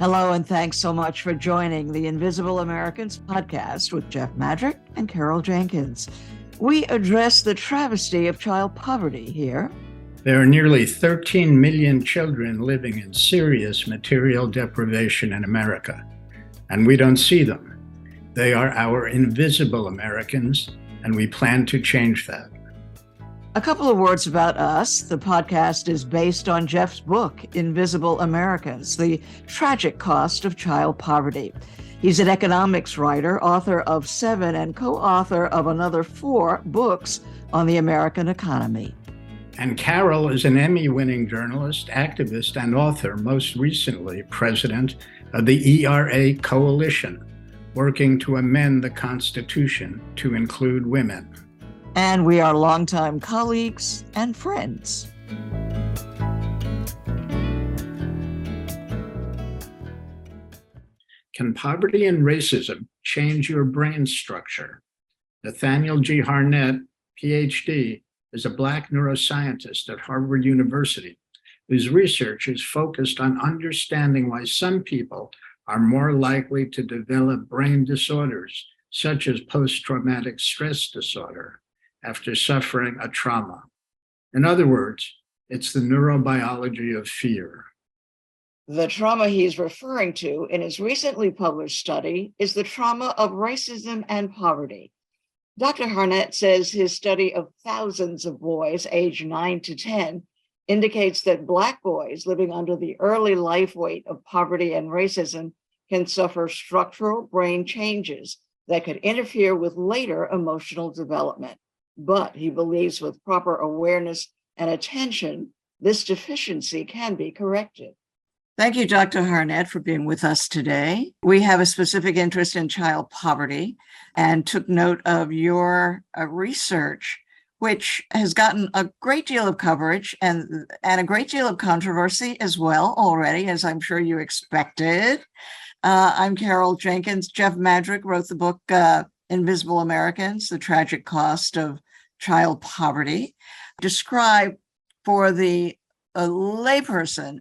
Hello, and thanks so much for joining the Invisible Americans podcast with Jeff Madrick and Carol Jenkins. We address the travesty of child poverty here. There are nearly 13 million children living in serious material deprivation in America, and we don't see them. They are our invisible Americans, and we plan to change that. A couple of words about us. The podcast is based on Jeff's book, Invisible Americans, The Tragic Cost of Child Poverty. He's an economics writer, author of 7, and co-author of another 4 books on the American economy. And Carol is an Emmy-winning journalist, activist, and author, most recently president of the ERA Coalition, working to amend the Constitution to include women. And we are longtime colleagues and friends. Can poverty and racism change your brain structure? Nathaniel G. Harnett, PhD, is a Black neuroscientist at Harvard University, whose research is focused on understanding why some people are more likely to develop brain disorders, such as post-traumatic stress disorder, after suffering a trauma. In other words, it's the neurobiology of fear. The trauma he's referring to in his recently published study is the trauma of racism and poverty. Dr. Harnett says his study of thousands of boys aged 9 to 10 indicates that Black boys living under the early life weight of poverty and racism can suffer structural brain changes that could interfere with later emotional development. But he believes with proper awareness and attention, this deficiency can be corrected. Thank you, Dr. Harnett, for being with us today. We have a specific interest in child poverty and took note of your research, which has gotten a great deal of coverage and a great deal of controversy as well already, as I'm sure you expected. I'm Carol Jenkins. Jeff Madrick wrote the book, Invisible Americans, The Tragic Cost of Child Poverty. Describe for the layperson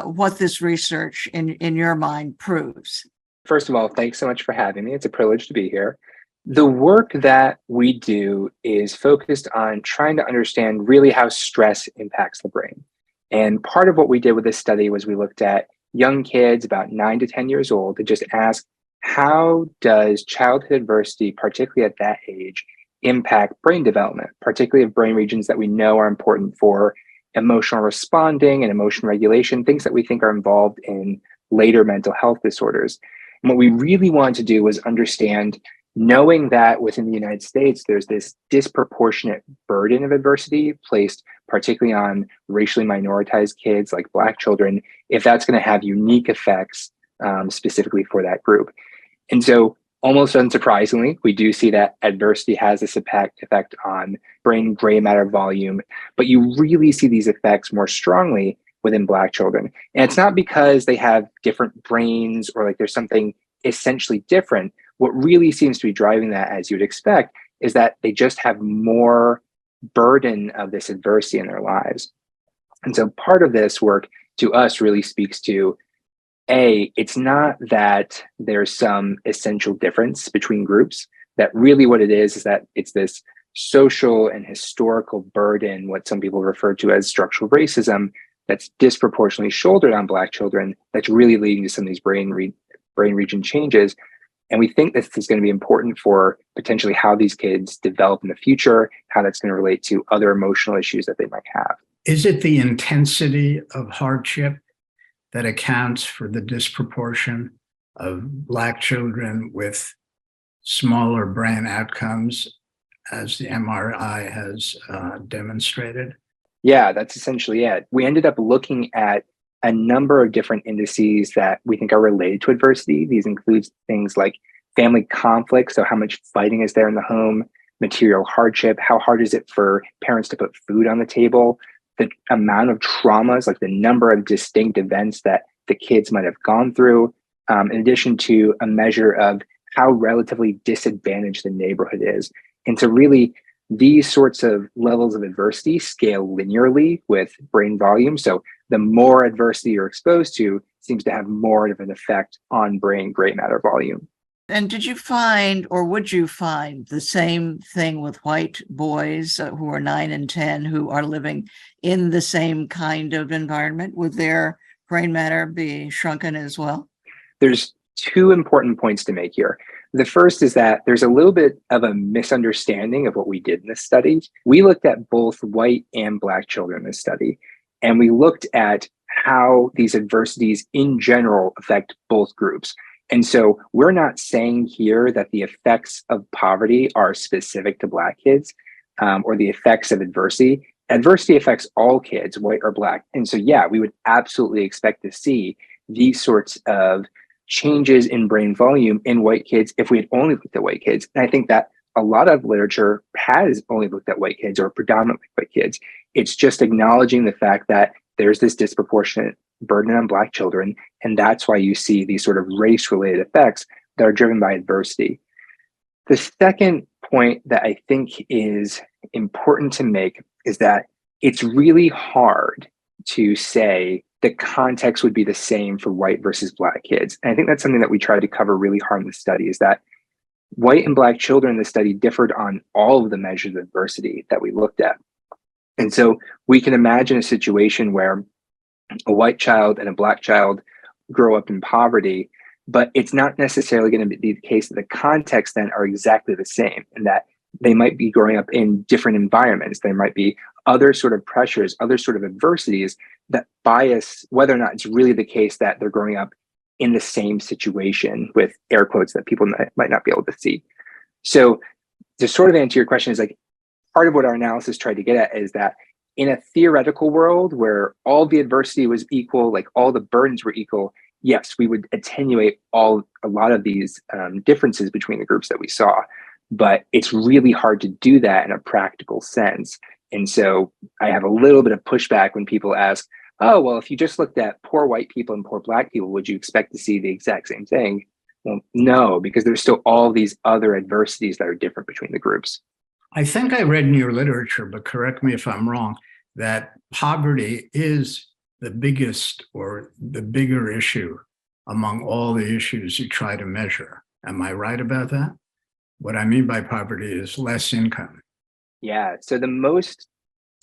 what this research in your mind proves. First of all, thanks so much for having me. It's a privilege to be here. The work that we do is focused on trying to understand really how stress impacts the brain. And part of what we did with this study was we looked at young kids about 9 to 10 years old to just ask, how does childhood adversity, particularly at that age, impact brain development, particularly of brain regions that we know are important for emotional responding and emotion regulation, things that we think are involved in later mental health disorders. And what we really wanted to do was understand, knowing that within the United States, there's this disproportionate burden of adversity placed particularly on racially minoritized kids like Black children, if that's going to have unique effects specifically for that group. And so almost unsurprisingly, we do see that adversity has this effect on brain gray matter volume, but you really see these effects more strongly within Black children. And it's not because they have different brains or like there's something essentially different. What really seems to be driving that, as you'd expect, is that they just have more burden of this adversity in their lives. And so part of this work to us really speaks to, it's not that there's some essential difference between groups, that really what it is that it's this social and historical burden, what some people refer to as structural racism, that's disproportionately shouldered on Black children, that's really leading to some of these brain region changes. And we think this is going to be important for potentially how these kids develop in the future, how that's going to relate to other emotional issues that they might have. Is it the intensity of hardship that accounts for the disproportion of Black children with smaller brain outcomes, as the MRI has demonstrated? Yeah, that's essentially it. We ended up looking at a number of different indices that we think are related to adversity. These include things like family conflict, so how much fighting is there in the home, material hardship, how hard is it for parents to put food on the table, the amount of traumas, like the number of distinct events that the kids might have gone through, in addition to a measure of how relatively disadvantaged the neighborhood is. And so really, these sorts of levels of adversity scale linearly with brain volume. So the more adversity you're exposed to, seems to have more of an effect on brain gray matter volume. And did you find, or would you find, the same thing with white boys who are 9 and 10 who are living in the same kind of environment? Would their brain matter be shrunken as well? There's two important points to make here. The first is that there's a little bit of a misunderstanding of what we did in this study. We looked at both white and Black children in this study, and we looked at how these adversities in general affect both groups. And so we're not saying here that the effects of poverty are specific to Black kids or the effects of adversity. Adversity affects all kids, white or Black. And so, yeah, we would absolutely expect to see these sorts of changes in brain volume in white kids if we had only looked at white kids. And I think that a lot of literature has only looked at white kids or predominantly white kids. It's just acknowledging the fact that there's this disproportionate burden on Black children. And that's why you see these sort of race-related effects that are driven by adversity. The second point that I think is important to make is that it's really hard to say the context would be the same for white versus Black kids. And I think that's something that we tried to cover really hard in the study, is that white and Black children in the study differed on all of the measures of adversity that we looked at. And so we can imagine a situation where a white child and a Black child grow up in poverty, but it's not necessarily going to be the case that the contexts then are exactly the same, and that they might be growing up in different environments. There might be other sort of pressures, other sort of adversities that bias whether or not it's really the case that they're growing up in the same situation, with air quotes that people might not be able to see. So to sort of answer your question is, like, part of what our analysis tried to get at is that in a theoretical world where all the adversity was equal, like all the burdens were equal, yes, we would attenuate a lot of these differences between the groups that we saw. But it's really hard to do that in a practical sense. And so I have a little bit of pushback when people ask, oh, well, if you just looked at poor white people and poor Black people, would you expect to see the exact same thing? Well, no, because there's still all these other adversities that are different between the groups. I think I read in your literature, but correct me if I'm wrong, that poverty is the biggest or the bigger issue among all the issues you try to measure. Am I right about that? What I mean by poverty is less income. Yeah, so the most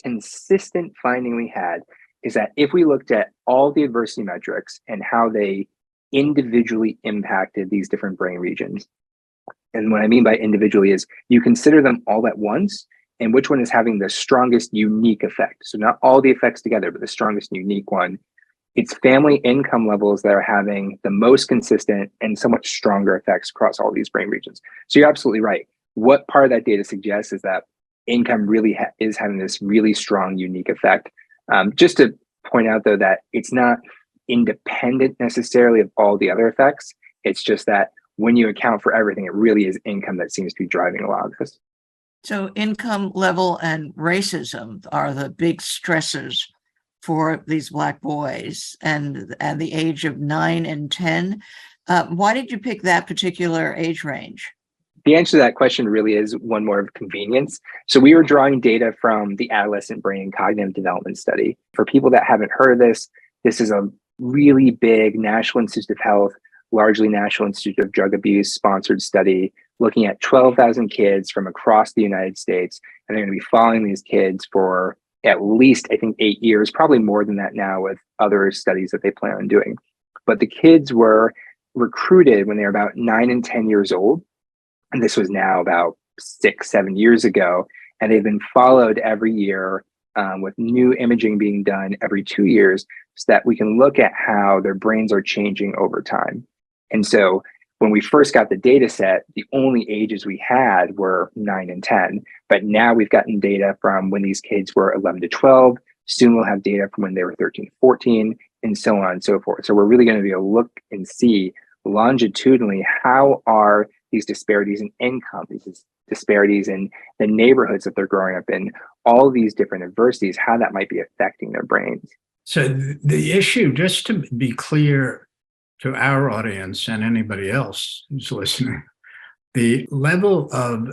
consistent finding we had is that if we looked at all the adversity metrics and how they individually impacted these different brain regions, and what I mean by individually is you consider them all at once and which one is having the strongest unique effect. So not all the effects together, but the strongest unique one. It's family income levels that are having the most consistent and somewhat stronger effects across all these brain regions. So you're absolutely right. What part of that data suggests is that income really is having this really strong, unique effect. Just to point out, though, that it's not independent necessarily of all the other effects. It's just that when you account for everything, it really is income that seems to be driving a lot of this. So income level and racism are the big stressors for these Black boys, and at the age of 9 and 10. Why did you pick that particular age range? The answer to that question really is one more of convenience. So we were drawing data from the Adolescent Brain Cognitive Development Study. For people that haven't heard of this, this is a really big National Institute of Health, largely National Institute of Drug Abuse sponsored study looking at 12,000 kids from across the United States. And they're going to be following these kids for at least, I think, 8 years, probably more than that now with other studies that they plan on doing. But the kids were recruited when they were about 9 and 10 years old. And this was now about 6, 7 years ago. And they've been followed every year with new imaging being done every 2 years so that we can look at how their brains are changing over time. And so when we first got the data set, the only ages we had were 9 and 10. But now we've gotten data from when these kids were 11 to 12. Soon we'll have data from when they were 13 to 14, and so on and so forth. So we're really going to be able to look and see longitudinally how are these disparities in income, these disparities in the neighborhoods that they're growing up in, all these different adversities, how that might be affecting their brains. So the issue, just to be clear to our audience and anybody else who's listening, the level of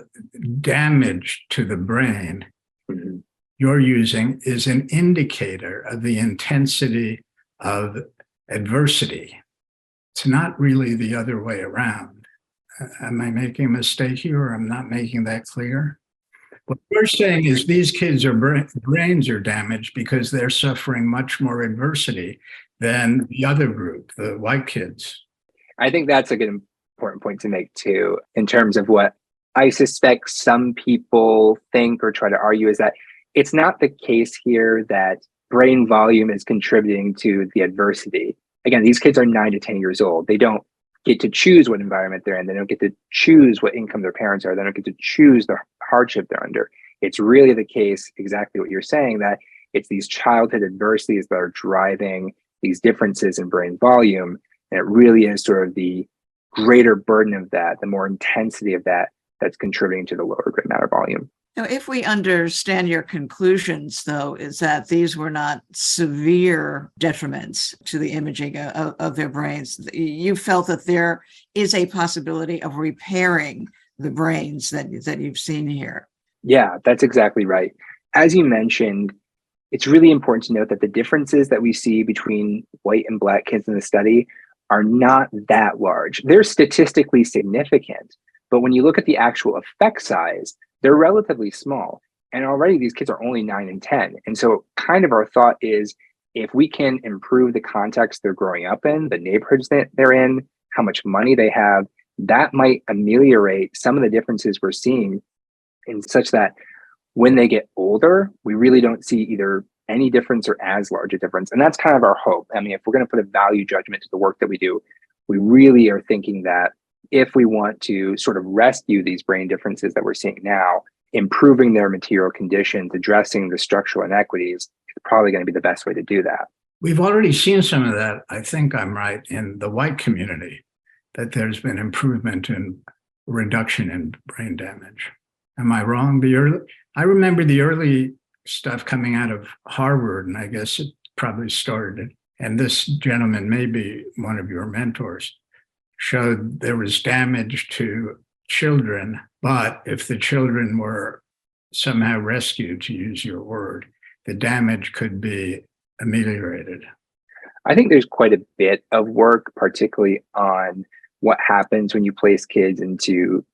damage to the brain you're using is an indicator of the intensity of adversity. It's not really the other way around. Am I making a mistake here, or I'm not making that clear? What we're saying is these kids' brains are damaged because they're suffering much more adversity than the other group, the white kids. I think that's a good important point to make too, in terms of what I suspect some people think or try to argue is that it's not the case here that brain volume is contributing to the adversity. Again, these kids are 9 to 10 years old. They don't get to choose what environment they're in. They don't get to choose what income their parents are. They don't get to choose the hardship they're under. It's really the case, exactly what you're saying, that it's these childhood adversities that are driving these differences in brain volume. And it really is sort of the greater burden of that, the more intensity of that, that's contributing to the lower gray matter volume. Now, if we understand your conclusions, though, is that these were not severe detriments to the imaging of their brains, you felt that there is a possibility of repairing the brains that you've seen here. Yeah, that's exactly right. As you mentioned, it's really important to note that the differences that we see between white and black kids in the study are not that large. They're statistically significant, but when you look at the actual effect size, they're relatively small. And already these kids are only 9 and 10. And so kind of our thought is, if we can improve the context they're growing up in, the neighborhoods that they're in, how much money they have, that might ameliorate some of the differences we're seeing, in such that when they get older, we really don't see either any difference or as large a difference. And that's kind of our hope. I mean, if we're going to put a value judgment to the work that we do, we really are thinking that if we want to sort of rescue these brain differences that we're seeing now, improving their material conditions, addressing the structural inequities, is probably going to be the best way to do that. We've already seen some of that, I think I'm right, in the white community, that there's been improvement in reduction in brain damage. Am I wrong? I remember the early stuff coming out of Harvard, and I guess it probably started, and this gentleman, maybe one of your mentors, showed there was damage to children, but if the children were somehow rescued, to use your word, the damage could be ameliorated. I think there's quite a bit of work, particularly on what happens when you place kids into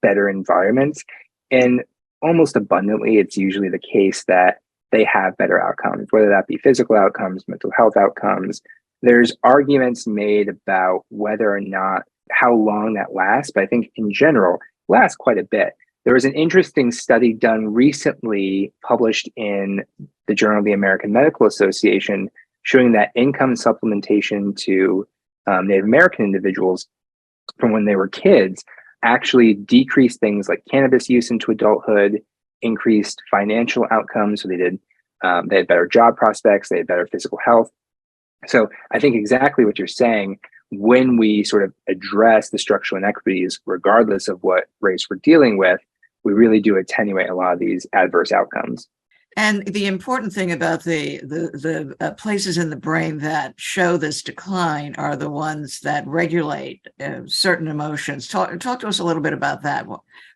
better environments. And almost abundantly, it's usually the case that they have better outcomes, whether that be physical outcomes, mental health outcomes. There's arguments made about whether or not how long that lasts, but I think in general, lasts quite a bit. There was an interesting study done recently, published in the Journal of the American Medical Association, showing that income supplementation to Native American individuals from when they were kids actually decreased things like cannabis use into adulthood, increased financial outcomes. So they had better job prospects, they had better physical health. So I think exactly what you're saying, when we sort of address the structural inequities, regardless of what race we're dealing with, we really do attenuate a lot of these adverse outcomes. And the important thing about the places in the brain that show this decline are the ones that regulate certain emotions. Talk to us a little bit about that.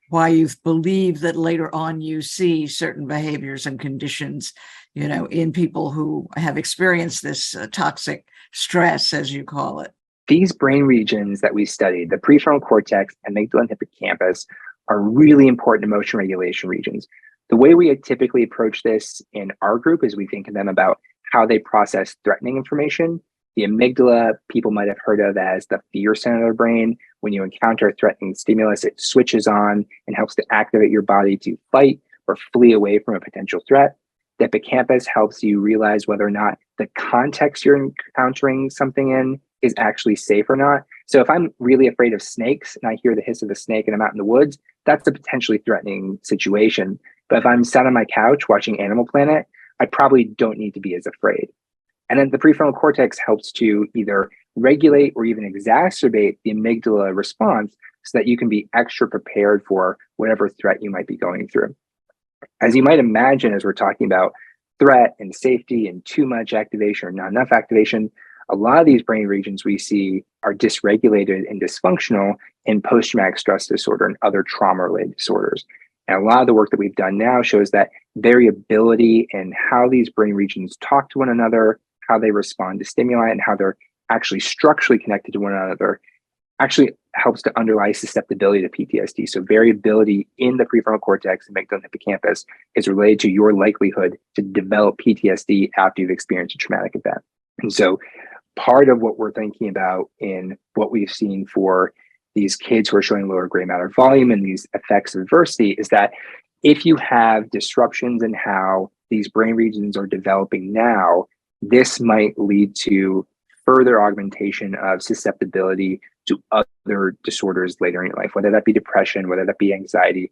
Why you believe that later on you see certain behaviors and conditions, in people who have experienced this toxic stress, as you call it. These brain regions that we studied, the prefrontal cortex, amygdala, and hippocampus, are really important emotion regulation regions. The way we typically approach this in our group is we think of them about how they process threatening information. The amygdala, people might have heard of as the fear center of the brain. When you encounter a threatening stimulus, it switches on and helps to activate your body to fight or flee away from a potential threat. The hippocampus helps you realize whether or not the context you're encountering something in is actually safe or not. So if I'm really afraid of snakes and I hear the hiss of a snake and I'm out in the woods, that's a potentially threatening situation. But if I'm sat on my couch watching Animal Planet, I probably don't need to be as afraid. And then the prefrontal cortex helps to either regulate or even exacerbate the amygdala response so that you can be extra prepared for whatever threat you might be going through. As you might imagine, as we're talking about threat and safety and too much activation or not enough activation, a lot of these brain regions we see are dysregulated and dysfunctional in post-traumatic stress disorder and other trauma-related disorders. And a lot of the work that we've done now shows that variability in how these brain regions talk to one another, how they respond to stimuli, and how they're actually structurally connected to one another actually helps to underlie susceptibility to PTSD. So variability in the prefrontal cortex and amygdala and hippocampus is related to your likelihood to develop PTSD after you've experienced a traumatic event. And so part of what we're thinking about in what we've seen for these kids who are showing lower gray matter volume and these effects of adversity is that if you have disruptions in how these brain regions are developing now, this might lead to further augmentation of susceptibility to other disorders later in your life, whether that be depression, whether that be anxiety.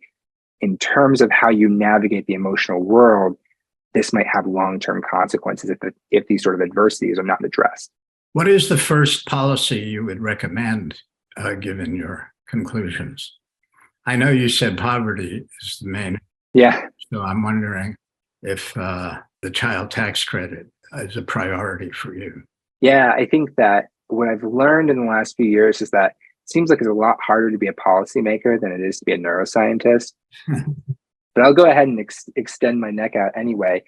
In terms of how you navigate the emotional world, this might have long-term consequences if these sort of adversities are not addressed. What is the first policy you would recommend, given your conclusions? I know you said poverty is the main. Yeah. So I'm wondering if the child tax credit is a priority for you. Yeah, I think that what I've learned in the last few years is that it seems like it's a lot harder to be a policymaker than it is to be a neuroscientist. But I'll go ahead and extend my neck out anyway.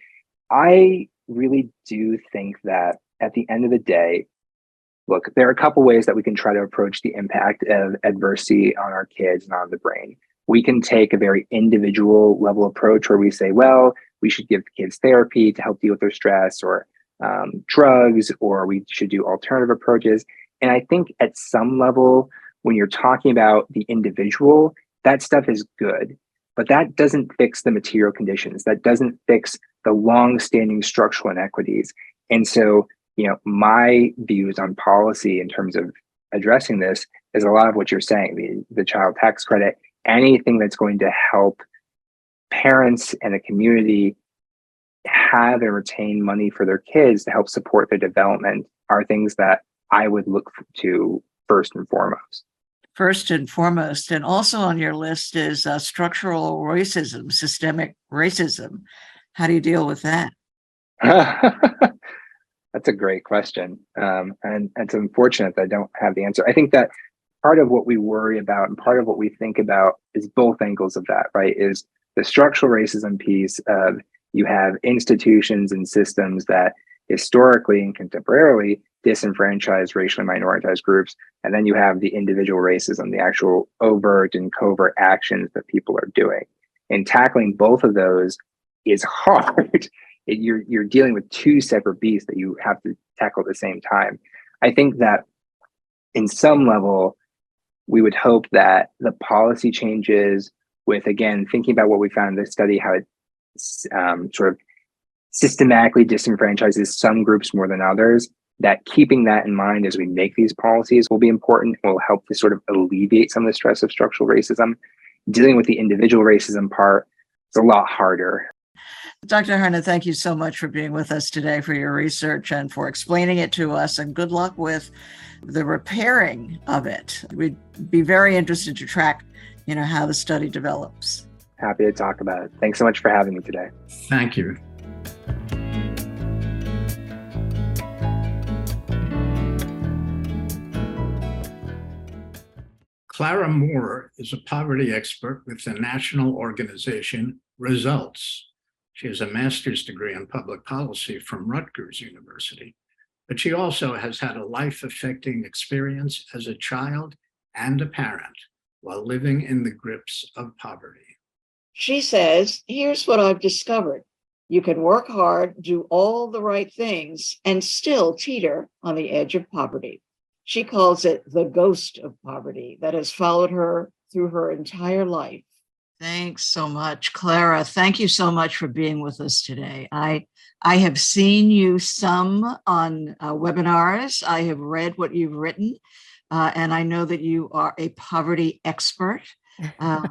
I really do think that at the end of the day, look, there are a couple ways that we can try to approach the impact of adversity on our kids and on the brain. We can take a very individual level approach where we say, well, we should give kids therapy to help deal with their stress, or drugs, or we should do alternative approaches. And I think at some level, when you're talking about the individual, that stuff is good, but that doesn't fix the material conditions. That doesn't fix the long-standing structural inequities. And so, my views on policy in terms of addressing this is a lot of what you're saying, the child tax credit, anything that's going to help parents and the community have and retain money for their kids to help support their development are things that I would look to first and foremost. First and foremost, and also on your list is structural racism, systemic racism. How do you deal with that? That's a great question. And it's unfortunate that I don't have the answer. I think that part of what we worry about and part of what we think about is both angles of that, right? Is the structural racism piece of you have institutions and systems that historically and contemporarily disenfranchise racially minoritized groups. And then you have the individual racism, the actual overt and covert actions that people are doing. And tackling both of those is hard. You're dealing with two separate beasts that you have to tackle at the same time. I think that in some level, we would hope that the policy changes with, again, thinking about what we found in this study, how it sort of systematically disenfranchises some groups more than others, that keeping that in mind as we make these policies will be important, will help to sort of alleviate some of the stress of structural racism. Dealing with the individual racism part is a lot harder. Dr. Harnett, thank you so much for being with us today, for your research and for explaining it to us, and good luck with the repairing of it. We'd be very interested to track, how the study develops. Happy to talk about it. Thanks so much for having me today. Thank you. Clara Moore is a poverty expert with the national organization Results. She has a master's degree in public policy from Rutgers University, but she also has had a life-affecting experience as a child and a parent while living in the grips of poverty. She says, here's what I've discovered. You can work hard, do all the right things, and still teeter on the edge of poverty. She calls it the ghost of poverty that has followed her through her entire life. Thanks so much, Clara. Thank you so much for being with us today. I have seen you some on webinars. I have read what you've written, and I know that you are a poverty expert,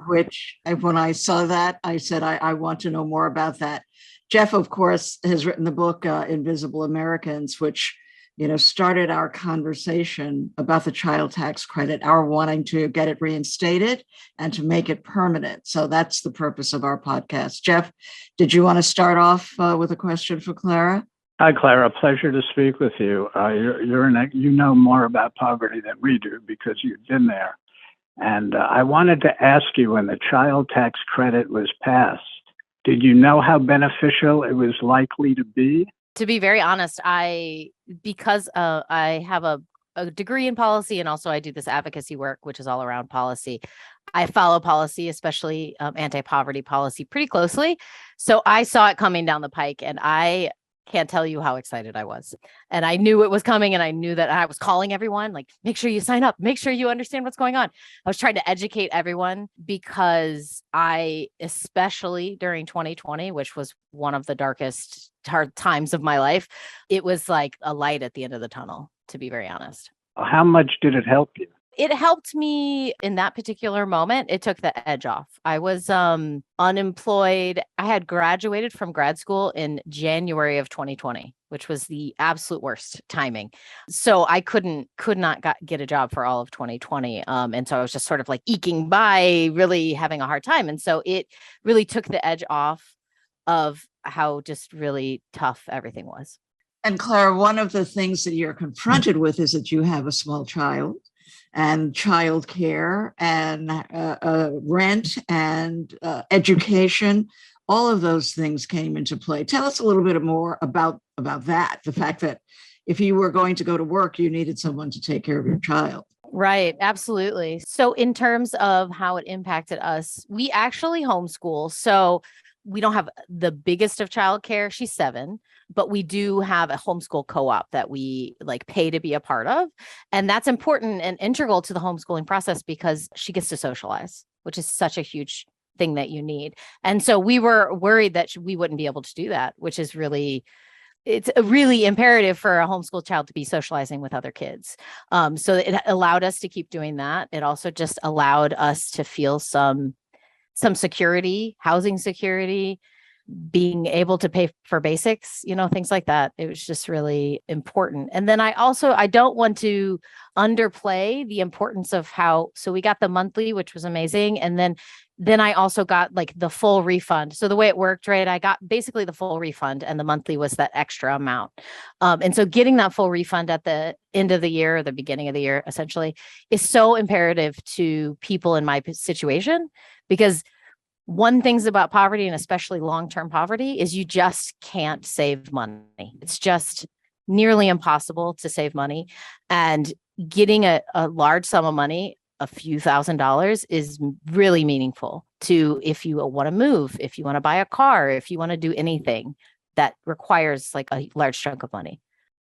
which when I saw that, I said, I want to know more about that. Jeff, of course, has written the book Invisible Americans, which started our conversation about the child tax credit, our wanting to get it reinstated and to make it permanent. So that's the purpose of our podcast. Jeff, did you want to start off with a question for Clara? Hi, Clara. Pleasure to speak with you. You know more about poverty than we do because you've been there. And I wanted to ask you, when the child tax credit was passed, did you know how beneficial it was likely to be? To be very honest, because I have a degree in policy, and also I do this advocacy work, which is all around policy. I follow policy, especially anti-poverty policy, pretty closely. So I saw it coming down the pike, and I can't tell you how excited I was. And I knew it was coming, and I knew that I was calling everyone, like, make sure you sign up, make sure you understand what's going on. I was trying to educate everyone because especially during 2020, which was one of the darkest, hard times of my life, it was like a light at the end of the tunnel, to be very honest. How much did it help you? It helped me in that particular moment. It took the edge off. I was unemployed. I had graduated from grad school in January of 2020, which was the absolute worst timing. So I could not get a job for all of 2020. And so I was just sort of like eking by, really having a hard time. And so it really took the edge off of how just really tough everything was. And Clara, one of the things that you're confronted with is that you have a small child, and childcare and rent and education. All of those things came into play. Tell us a little bit more about that, the fact that if you were going to go to work, you needed someone to take care of your child. Right, absolutely. So in terms of how it impacted us, we actually homeschool. So we don't have the biggest of childcare. She's 7, but we do have a homeschool co-op that we like pay to be a part of. And that's important and integral to the homeschooling process because she gets to socialize, which is such a huge thing that you need. And so we were worried that we wouldn't be able to do that, which is it's really imperative for a homeschool child to be socializing with other kids. So it allowed us to keep doing that. It also just allowed us to feel some security, housing security, being able to pay for basics, things like that. It was just really important. And then I don't want to underplay the importance of so we got the monthly, which was amazing. And then I also got like the full refund. So the way it worked, right, I got basically the full refund, and the monthly was that extra amount. And so getting that full refund at the end of the year, or the beginning of the year, essentially, is so imperative to people in my situation, because one thing about poverty, and especially long-term poverty, is you just can't save money. It's just nearly impossible to save money. And getting a large sum of money, a few $1,000s, is really meaningful to if you want to move, if you want to buy a car, if you want to do anything that requires like a large chunk of money.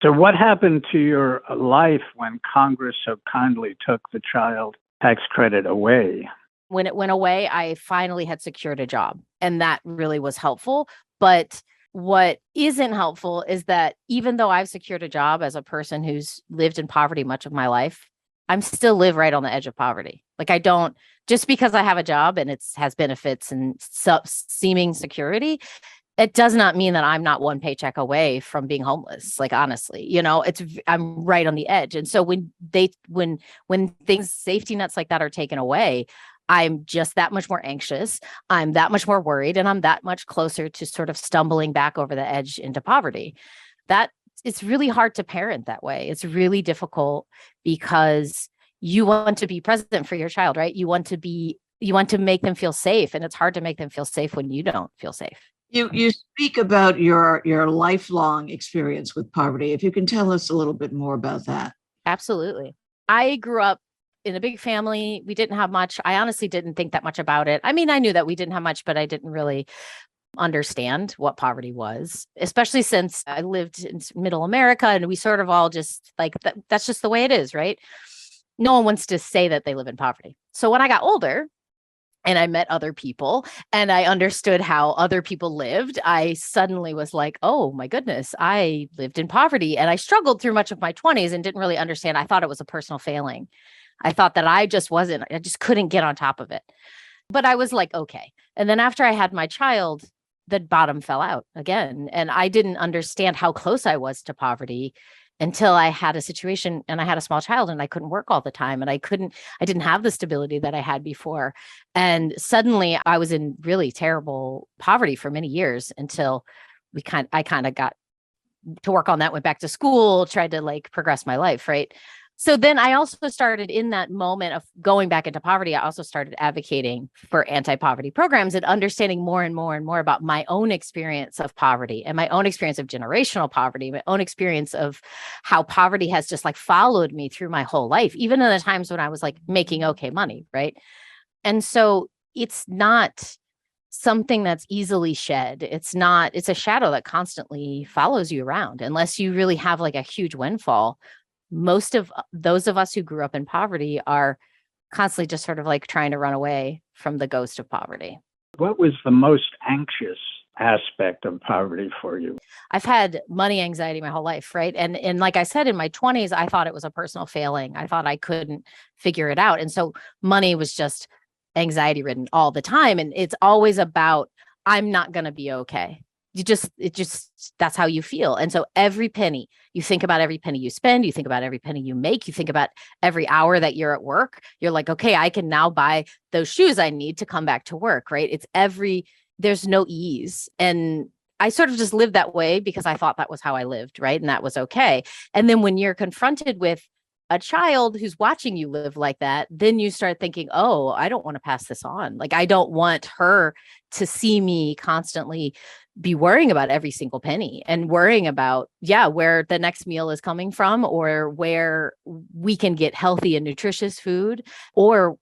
So what happened to your life when Congress so kindly took the child tax credit away? When it went away, I finally had secured a job, and that really was helpful. But what isn't helpful is that even though I've secured a job as a person who's lived in poverty much of my life, I'm still live right on the edge of poverty. Like just because I have a job and it has benefits and seeming security, it does not mean that I'm not one paycheck away from being homeless. Like, honestly, I'm right on the edge. And so when things, safety nets like that are taken away, I'm just that much more anxious. I'm that much more worried, and I'm that much closer to sort of stumbling back over the edge into poverty. It's really hard to parent that way. It's really difficult because you want to be present for your child, right? You want to make them feel safe, and it's hard to make them feel safe when you don't feel safe. You speak about your lifelong experience with poverty. If you can tell us a little bit more about that. Absolutely. I grew up in a big family. We didn't have much. I honestly didn't think that much about it. I mean, I knew that we didn't have much, but I didn't really understand what poverty was, especially since I lived in middle America, and we sort of all just like that's just the way it is, right? No one wants to say that they live in poverty. So when I got older and I met other people and I understood how other people lived, I suddenly was like, oh my goodness, I lived in poverty, and I struggled through much of my 20s and didn't really understand. I thought it was a personal failing. I thought that I just couldn't get on top of it. But I was like, okay. And then after I had my child, the bottom fell out again. And I didn't understand how close I was to poverty until I had a situation and I had a small child and I couldn't work all the time. And I didn't have the stability that I had before. And suddenly I was in really terrible poverty for many years until I kind of got to work on that, went back to school, tried to like progress my life. Right. So then I also started in that moment of going back into poverty. I also started advocating for anti-poverty programs and understanding more and more and more about my own experience of poverty and my own experience of generational poverty, my own experience of how poverty has just like followed me through my whole life, even in the times when I was like making okay money, right? And so it's not something that's easily shed. It's a shadow that constantly follows you around unless you really have like a huge windfall. Most of those of us who grew up in poverty are constantly just sort of like trying to run away from the ghost of poverty. What was the most anxious aspect of poverty for you? I've had money anxiety my whole life, right? And like I said, in my 20s, I thought it was a personal failing. I thought I couldn't figure it out. And so money was just anxiety ridden all the time. And it's always about, I'm not going to be okay. That's how you feel. And so every penny, you think about every penny you spend, you think about every penny you make, you think about every hour that you're at work. You're like, okay, I can now buy those shoes I need to come back to work, right? There's no ease. And I sort of just lived that way because I thought that was how I lived, right? And that was okay. And then when you're confronted with a child who's watching you live like that, then you start thinking, oh, I don't want to pass this on. Like, I don't want her to see me constantly be worrying about every single penny and worrying about, where the next meal is coming from, or where we can get healthy and nutritious food. Or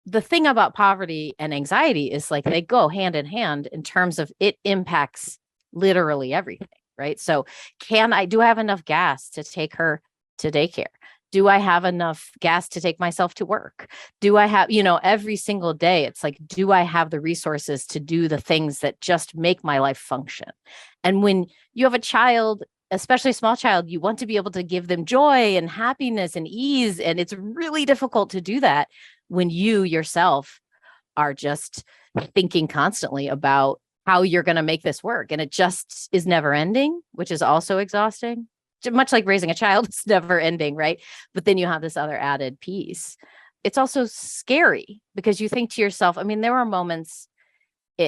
the thing about poverty and anxiety is like they go hand in hand in terms of it impacts literally everything, right? So do I have enough gas to take her to daycare? Do I have enough gas to take myself to work? Do I have, every single day, it's like, do I have the resources to do the things that just make my life function? And when you have a child, especially a small child, you want to be able to give them joy and happiness and ease. And it's really difficult to do that when you yourself are just thinking constantly about how you're going to make this work. And it just is never ending, which is also exhausting. Much like raising a child, it's never ending, right? But then you have this other added piece. It's also scary because you think to yourself, I mean, there are moments,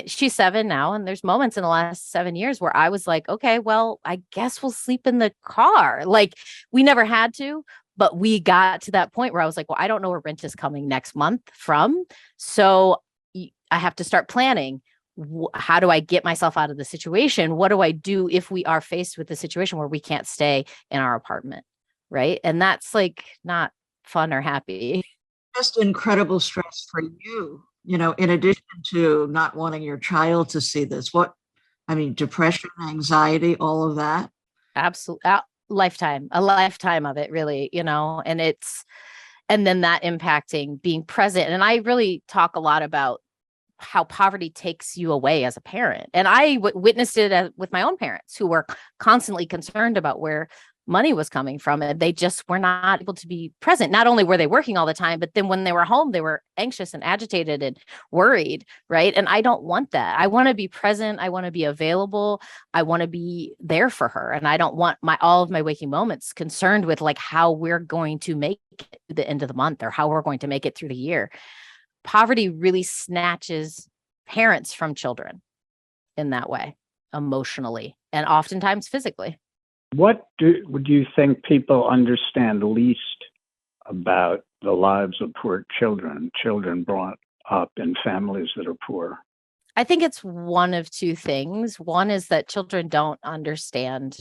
she's 7 now, and there's moments in the last 7 years where I was like, okay, well, I guess we'll sleep in the car. Like, we never had to, but we got to that point where I was like, well, I don't know where rent is coming next month from. So I have to start planning. How do I get myself out of the situation? What do I do if we are faced with the situation where we can't stay in our apartment? Right. And that's like not fun or happy. Just incredible stress for you, in addition to not wanting your child to see this. Depression, anxiety, all of that. Absolutely. A lifetime of it, really, and then that impacting being present. And I really talk a lot about how poverty takes you away as a parent. And I witnessed it with my own parents who were constantly concerned about where money was coming from. And they just were not able to be present. Not only were they working all the time, but then when they were home, they were anxious and agitated and worried, right? And I don't want that. I want to be present. I want to be available. I want to be there for her. And I don't want all of my waking moments concerned with like how we're going to make it to the end of the month or how we're going to make it through the year. Poverty really snatches parents from children in that way, emotionally and oftentimes physically. What do you think people understand least about the lives of poor children brought up in families that are poor? I think it's one of two things. One is that children don't understand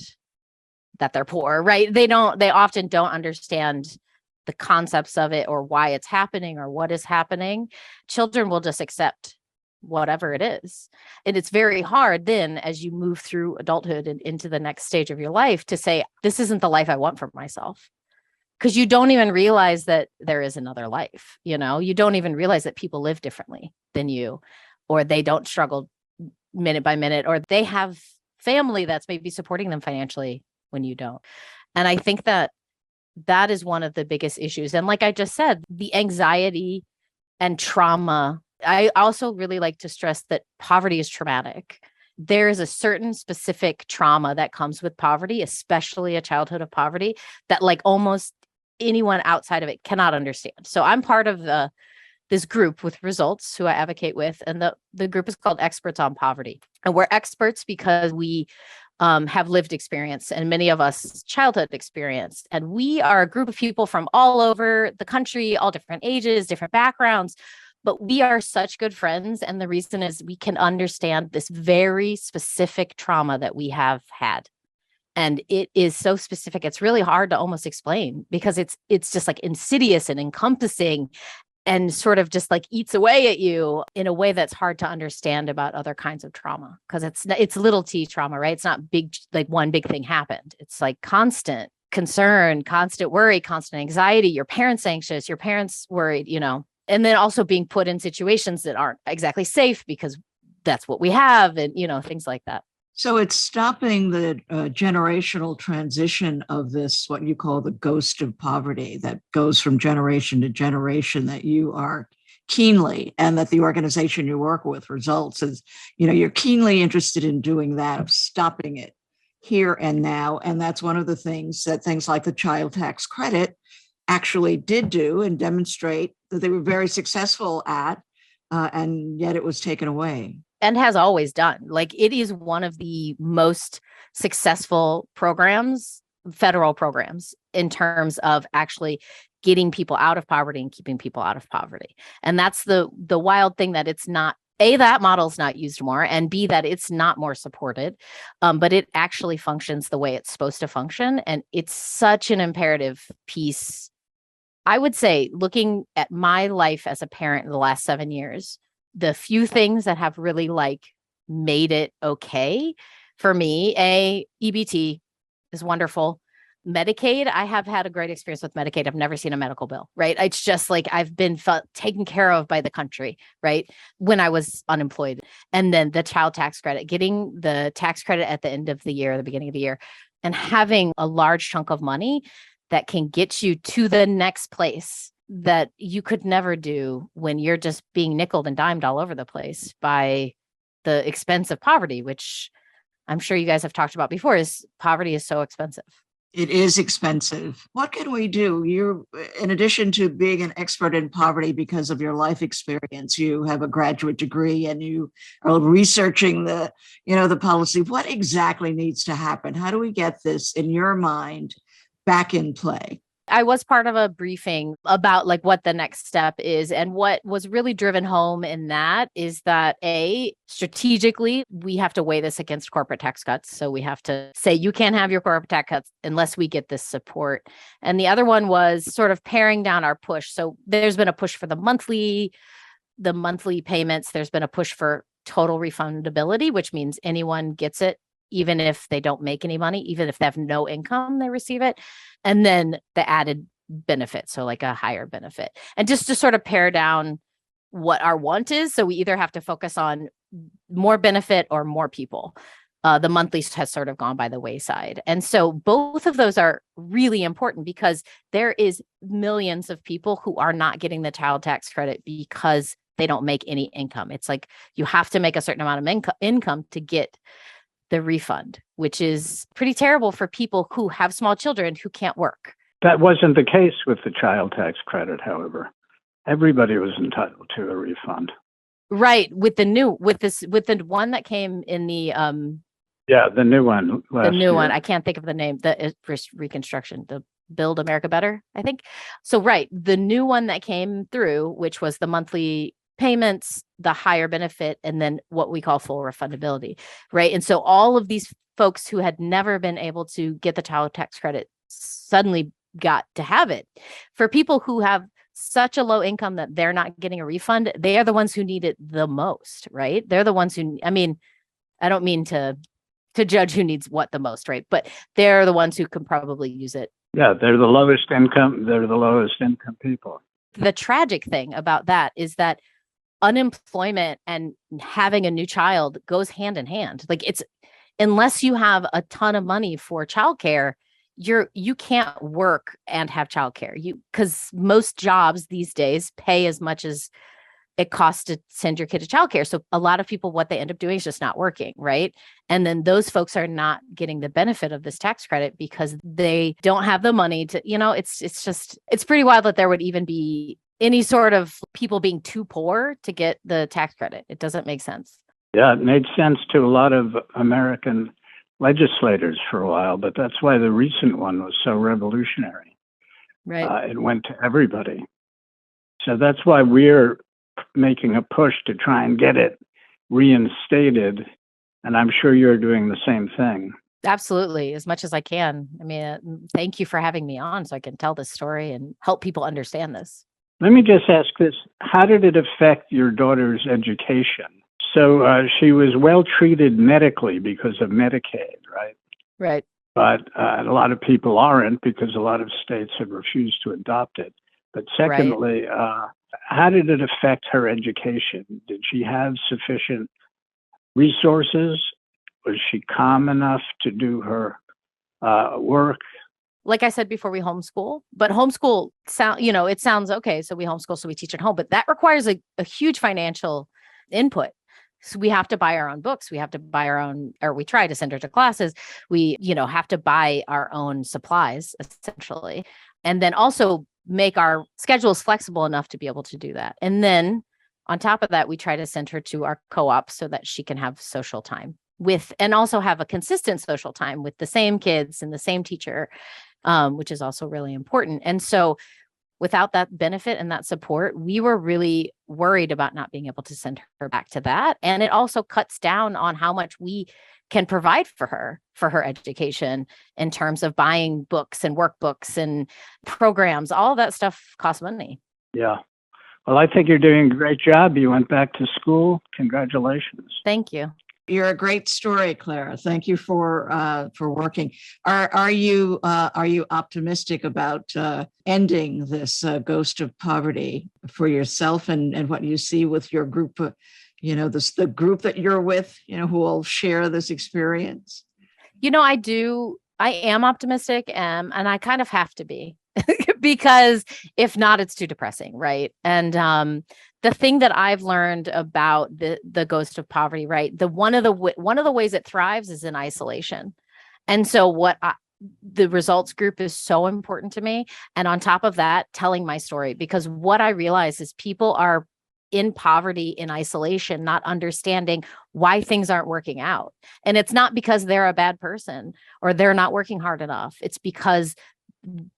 that they're poor, right? They often don't understand the concepts of it or why it's happening or what is happening. Children will just accept whatever it is. And it's very hard then as you move through adulthood and into the next stage of your life to say, this isn't the life I want for myself. Because you don't even realize that there is another life. You don't even realize that people live differently than you, or they don't struggle minute by minute, or they have family that's maybe supporting them financially when you don't. And I think that is one of the biggest issues. And like I just said, the anxiety and trauma. I also really like to stress that poverty is traumatic. There is a certain specific trauma that comes with poverty, especially a childhood of poverty, that like almost anyone outside of it cannot understand. So I'm part of this group with Results who I advocate with. And the group is called Experts on Poverty. And we're experts because we have lived experience, and many of us childhood experience. And we are a group of people from all over the country, all different ages, different backgrounds, but we are such good friends. And the reason is we can understand this very specific trauma that we have had. And it is so specific, it's really hard to almost explain because it's just like insidious and encompassing and sort of just like eats away at you in a way that's hard to understand about other kinds of trauma, because it's little t trauma, right? It's not big, like one big thing happened. It's like constant concern, constant worry, constant anxiety, your parents anxious, your parents worried, and then also being put in situations that aren't exactly safe because that's what we have, and things like that. So it's stopping the generational transition of this, what you call the ghost of poverty, that goes from generation to generation, that you are keenly, and that the organization you work with results is, you're keenly interested in doing that, of stopping it here and now. And that's one of the things that things like the child tax credit actually did do and demonstrate that they were very successful at, and yet it was taken away. And has always done. Like, it is one of the most successful programs, federal programs, in terms of actually getting people out of poverty and keeping people out of poverty. And that's the wild thing, that it's not, A, that model's not used more, and B, that it's not more supported, but it actually functions the way it's supposed to function. And it's such an imperative piece. I would say, looking at my life as a parent in the last 7 years, the few things that have really made it okay for me, EBT is wonderful. Medicaid, I have had a great experience with Medicaid. I've never seen a medical bill, right? It's just like I've been taken care of by the country, right? When I was unemployed. And then the child tax credit, getting the tax credit at the end of the year, the beginning of the year, and having a large chunk of money that can get you to the next place that you could never do when you're just being nickeled and dimed all over the place by the expense of poverty, which I'm sure you guys have talked about before, is poverty is so expensive. It is expensive. What can we do? You're, in addition to being an expert in poverty because of your life experience, you have a graduate degree and you are researching the policy. What exactly needs to happen? How do we get this, in your mind, back in play? I was part of a briefing about what the next step is. And what was really driven home in that is that, A, strategically, we have to weigh this against corporate tax cuts. So we have to say, you can't have your corporate tax cuts unless we get this support. And the other one was sort of paring down our push. So there's been a push for the monthly payments. There's been a push for total refundability, which means anyone gets it, even if they don't make any money, even if they have no income, they receive it. And then the added benefit, so like a higher benefit. And just to sort of pare down what our want is. So we either have to focus on more benefit or more people. The monthly has sort of gone by the wayside. And so both of those are really important, because there is millions of people who are not getting the child tax credit because they don't make any income. It's like you have to make a certain amount of income to get the refund, which is pretty terrible for people who have small children who can't work. That wasn't the case with the child tax credit, however. Everybody was entitled to a refund. Right. With the one that came in the the new one. One. I can't think of the name. The Reconstruction, the Build America Better, I think. So, right. The new one that came through, which was the monthly payments, the higher benefit, and then what we call full refundability, right? And so all of these folks who had never been able to get the child tax credit suddenly got to have it. For people who have such a low income that they're not getting a refund, they are the ones who need it the most, right? They're the ones who, I don't mean to judge who needs what the most, right? But they're the ones who can probably use it. Yeah, they're the lowest income people. The tragic thing about that is that unemployment and having a new child goes hand in hand. It's, unless you have a ton of money for childcare, you can't work and have childcare. Because most jobs these days pay as much as it costs to send your kid to childcare. So a lot of people, what they end up doing is just not working, right? And then those folks are not getting the benefit of this tax credit because they don't have the money to, it's pretty wild that there would even be any sort of people being too poor to get the tax credit. It doesn't make sense. Yeah, it made sense to a lot of American legislators for a while, but that's why the recent one was so revolutionary. Right. It went to everybody. So that's why we're making a push to try and get it reinstated. And I'm sure you're doing the same thing. Absolutely, as much as I can. I mean, thank you for having me on so I can tell this story and help people understand this. Let me just ask this. How did it affect your daughter's education? So she was well treated medically because of Medicaid, right? Right. But a lot of people aren't because a lot of states have refused to adopt it. But secondly, how did it affect her education? Did she have sufficient resources? Was she calm enough to do her work? Like I said before, we homeschool, but homeschool it sounds okay. So we homeschool, so we teach at home, but that requires a huge financial input. So we have to buy our own books. We have to buy our own, or we try to send her to classes. We, have to buy our own supplies essentially. And then also make our schedules flexible enough to be able to do that. And then on top of that, we try to send her to our co-op so that she can have social time and also have a consistent social time with the same kids and the same teacher, which is also really important. And so without that benefit and that support, we were really worried about not being able to send her back to that. And it also cuts down on how much we can provide for her education in terms of buying books and workbooks and programs. All of that stuff costs money. Yeah. Well, I think you're doing a great job. You went back to school. Congratulations. Thank you. You're a great story, Clara. Thank you for working. Are you optimistic about ending this ghost of poverty for yourself and what you see with your group? The group that you're with, who will share this experience. I do. I am optimistic, and I kind of have to be because if not, it's too depressing, right? And the thing that I've learned about the ghost of poverty, right? One of the ways it thrives is in isolation. And so the results group is so important to me. And on top of that, telling my story, because what I realize is people are in poverty, in isolation, not understanding why things aren't working out. And it's not because they're a bad person or they're not working hard enough. It's because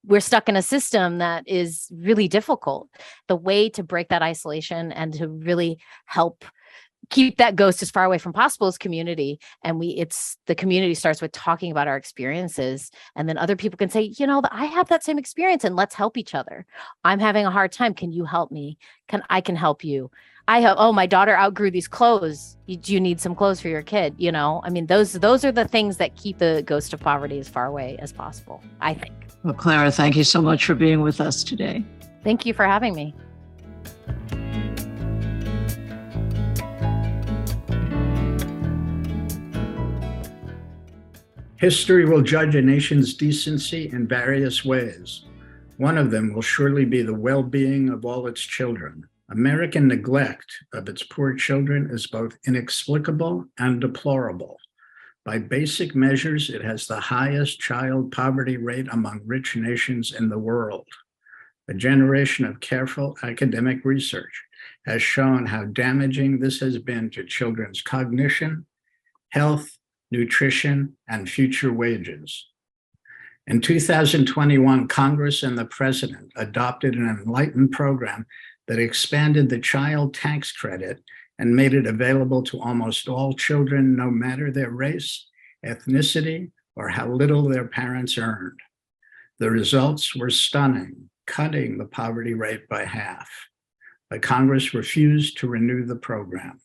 we're stuck in a system that is really difficult. The way to break that isolation and to really help keep that ghost as far away from possible is community. And the community starts with talking about our experiences. And then other people can say, I have that same experience and let's help each other. I'm having a hard time. Can you help me? I can help you. My daughter outgrew these clothes. Do you need some clothes for your kid? Those are the things that keep the ghost of poverty as far away as possible, I think. Well, Clara, thank you so much for being with us today. Thank you for having me. History will judge a nation's decency in various ways. One of them will surely be the well-being of all its children. American neglect of its poor children is both inexplicable and deplorable. By basic measures, it has the highest child poverty rate among rich nations in the world. A generation of careful academic research has shown how damaging this has been to children's cognition, health, nutrition, and future wages. In 2021, Congress and the President adopted an enlightened program that expanded the child tax credit and made it available to almost all children, no matter their race, ethnicity, or how little their parents earned. The results were stunning, cutting the poverty rate by half. But Congress refused to renew the program.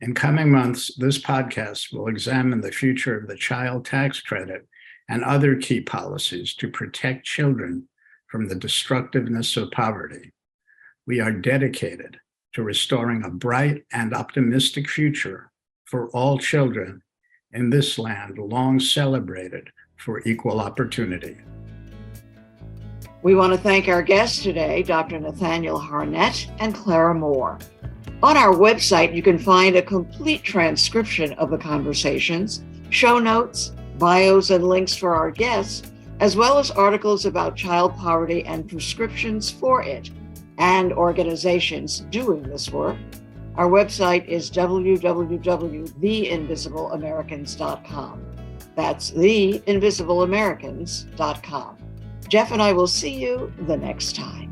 In coming months, this podcast will examine the future of the child tax credit and other key policies to protect children from the destructiveness of poverty. We are dedicated to restoring a bright and optimistic future for all children in this land long celebrated for equal opportunity. We want to thank our guests today, Dr. Nathaniel Harnett and Clara Moore. On our website, you can find a complete transcription of the conversations, show notes, bios, and links for our guests, as well as articles about child poverty and prescriptions for it, and organizations doing this work. Our website is www.theinvisibleamericans.com. That's theinvisibleamericans.com. Jeff and I will see you the next time.